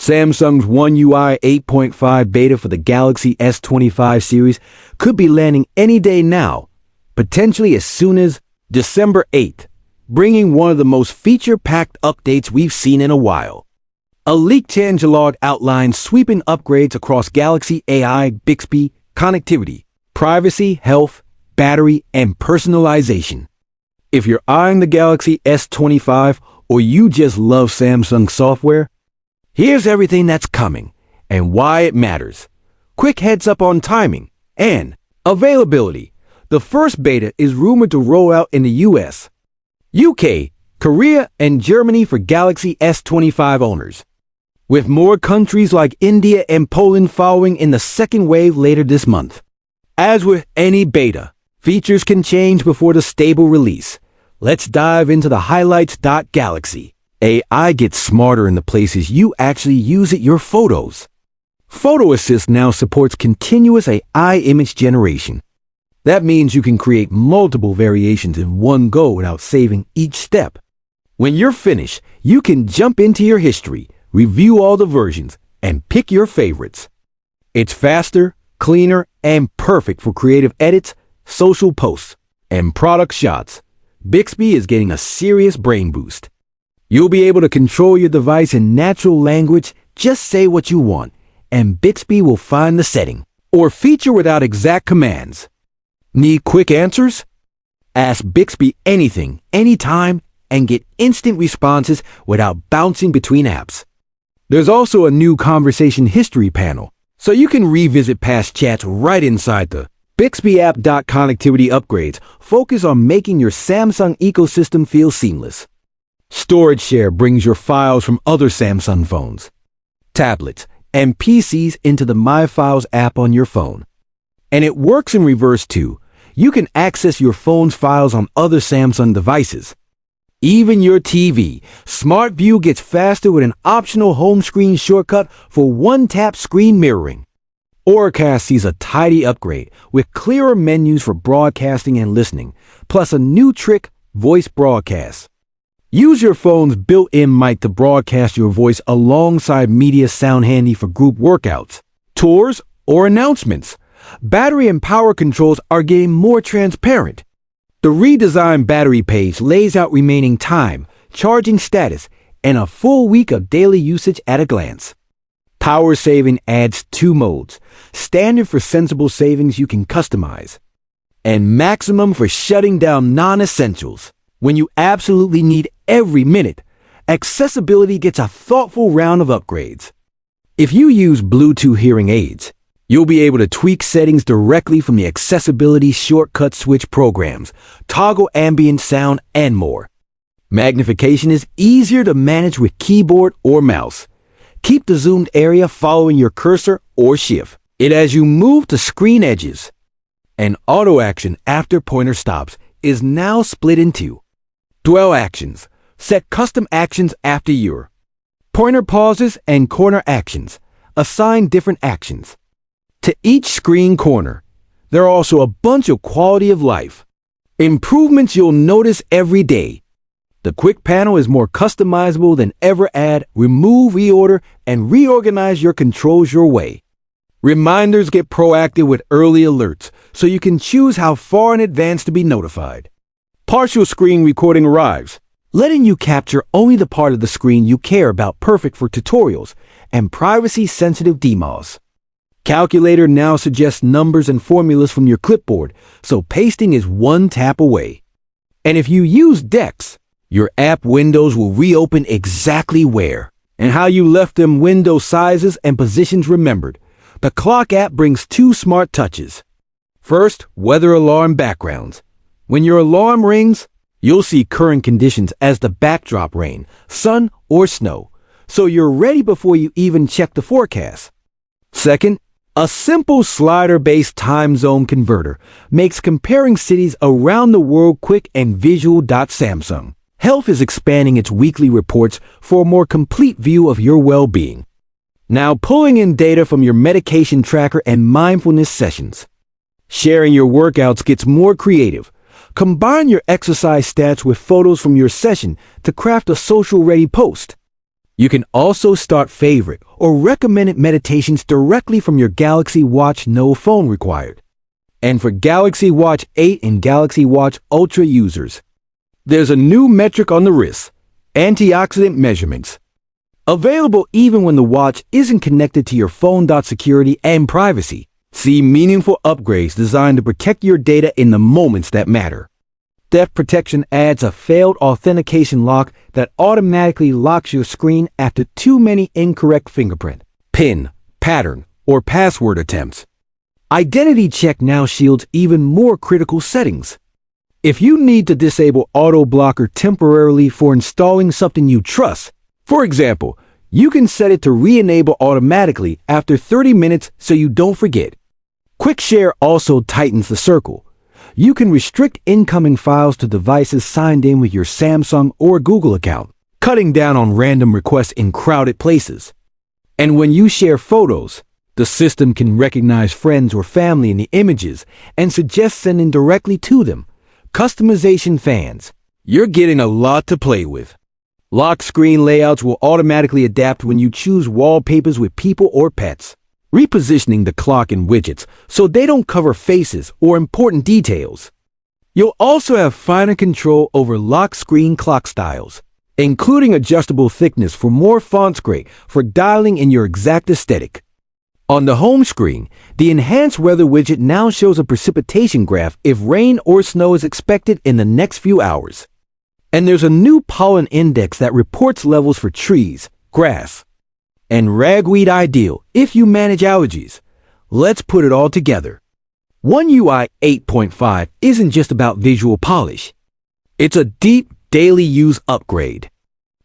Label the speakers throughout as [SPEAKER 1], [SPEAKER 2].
[SPEAKER 1] Samsung's One UI 8.5 beta for the Galaxy S25 series could be landing any day now, potentially as soon as December 8th, bringing one of the most feature-packed updates we've seen in a while. A leaked changelog outlines sweeping upgrades across Galaxy AI, Bixby, connectivity, privacy, health, battery, and personalization. If you're eyeing the Galaxy S25 or you just love Samsung software, here's everything that's coming and why it matters. Quick heads up on timing and availability. The first beta is rumored to roll out in the US, UK, Korea, and Germany for Galaxy S25 owners, with more countries like India and Poland following in the second wave later this month. As with any beta, features can change before the stable release. Let's dive into the highlights. Galaxy AI gets smarter in the places you actually use it. Your photos. Photo Assist now supports continuous AI image generation. That means you can create multiple variations in one go without saving each step. When you're finished, you can jump into your history, review all the versions, and pick your favorites. It's faster, cleaner, and perfect for creative edits, social posts, and product shots. Bixby is getting a serious brain boost. You'll be able to control your device in natural language. Just say what you want, and Bixby will find the setting. Or feature without exact commands. Need quick answers? Ask Bixby anything, anytime, and get instant responses without bouncing between apps. There's also a new conversation history panel, so you can revisit past chats right inside the Bixby app. Connectivity upgrades focus on making your Samsung ecosystem feel seamless. Storage share brings your files from other Samsung phones, tablets, and PCs into the My Files app on your phone. And it works in reverse too. You can access your phone's files on other Samsung devices. Even your TV. Smart View gets faster with an optional home screen shortcut for one-tap screen mirroring. Oracast sees a tidy upgrade with clearer menus for broadcasting and listening, plus a new trick, voice broadcast. Use your phone's built-in mic to broadcast your voice alongside media sound handy for group workouts, tours, or announcements. Battery and power controls are getting more transparent. The redesigned battery page lays out remaining time, charging status, and a full week of daily usage at a glance. Power saving adds 2 modes, standard for sensible savings you can customize, and maximum for shutting down non-essentials. When you absolutely need every minute, accessibility gets a thoughtful round of upgrades. If you use Bluetooth hearing aids, you'll be able to tweak settings directly from the accessibility shortcut switch programs, toggle ambient sound, and more. Magnification is easier to manage with keyboard or mouse. Keep the zoomed area following your cursor or shift it as you move to screen edges. And auto action after pointer stops is now split in 2. Dwell actions. Set custom actions after your pointer pauses and corner actions. Assign different actions to each screen corner. There are also a bunch of quality of life improvements you'll notice every day. The quick panel is more customizable than ever. Add, remove, reorder, and reorganize your controls your way. Reminders get proactive with early alerts, so you can choose how far in advance to be notified. Partial screen recording arrives, letting you capture only the part of the screen you care about, perfect for tutorials and privacy-sensitive demos. Calculator now suggests numbers and formulas from your clipboard, so pasting is one tap away. And if you use Dex, your app windows will reopen exactly where and how you left them. Window sizes and positions remembered. The Clock app brings 2 smart touches. First, weather alarm backgrounds. When your alarm rings, you'll see current conditions as the backdrop: rain, sun, or snow, so you're ready before you even check the forecast. Second, a simple slider-based time zone converter makes comparing cities around the world quick and visual. Samsung Health is expanding its weekly reports for a more complete view of your well-being, now pulling in data from your medication tracker and mindfulness sessions. Sharing your workouts gets more creative. Combine your exercise stats with photos from your session to craft a social-ready post. You can also start favorite or recommended meditations directly from your Galaxy Watch, no phone required. And for Galaxy Watch 8 and Galaxy Watch Ultra users, there's a new metric on the wrist, antioxidant measurements. Available even when the watch isn't connected to your phone. Security and privacy. See meaningful upgrades designed to protect your data in the moments that matter. Theft protection adds a failed authentication lock that automatically locks your screen after too many incorrect fingerprint, PIN, pattern, or password attempts. Identity Check now shields even more critical settings. If you need to disable auto blocker temporarily for installing something you trust, for example, you can set it to re-enable automatically after 30 minutes so you don't forget. Quick Share also tightens the circle. You can restrict incoming files to devices signed in with your Samsung or Google account, cutting down on random requests in crowded places. And when you share photos, the system can recognize friends or family in the images and suggest sending directly to them. Customization fans, you're getting a lot to play with. Lock screen layouts will automatically adapt when you choose wallpapers with people or pets, repositioning the clock and widgets so they don't cover faces or important details. You'll also have finer control over lock screen clock styles, including adjustable thickness for more font gray for dialing in your exact aesthetic. On the home screen, the enhanced weather widget now shows a precipitation graph if rain or snow is expected in the next few hours. And there's a new pollen index that reports levels for trees, grass, and ragweed, ideal if you manage allergies. Let's put it all together. One UI 8.5 isn't just about visual polish. It's a deep daily use upgrade.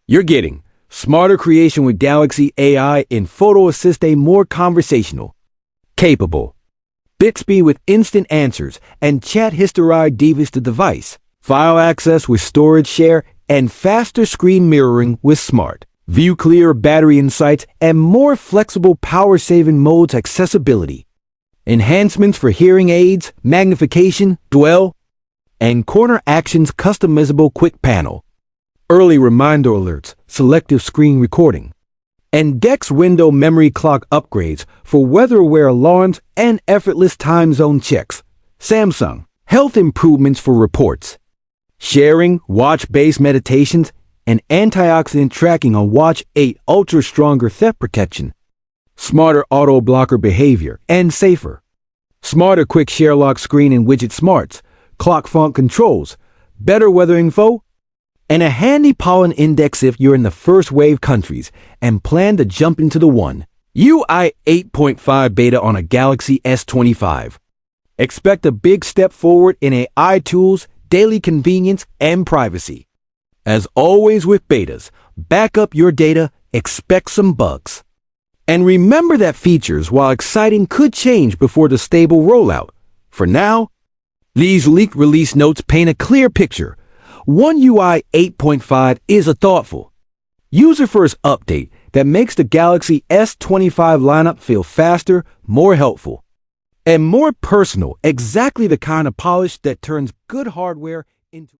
[SPEAKER 1] You're getting smarter creation with Galaxy AI in Photo Assist, a more conversational, capable Bixby with instant answers and chat history device to device, file access with storage share, and faster screen mirroring with smart view clear battery insights and more flexible power-saving modes accessibility. Enhancements for hearing aids, magnification, dwell, and corner actions customizable quick panel. Early reminder alerts, selective screen recording. And DeX window memory clock upgrades for weather-aware alarms and effortless time zone checks. Samsung, health improvements for reports. Sharing, watch-based meditations, and antioxidant tracking on Watch 8 Ultra, stronger theft protection, smarter auto blocker behavior, and safer. Smarter quick share lock screen and widget smarts, clock font controls, better weather info, and a handy pollen index if you're in the first wave countries and plan to jump into the one UI 8.5 beta on a Galaxy S25. Expect a big step forward in AI tools, daily convenience, and privacy. As always with betas, back up your data, expect some bugs. And remember that features, while exciting, could change before the stable rollout. For now, these leaked release notes paint a clear picture. One UI 8.5 is a thoughtful, user-first update that makes the Galaxy S25 lineup feel faster, more helpful, and more personal, exactly the kind of polish that turns good hardware into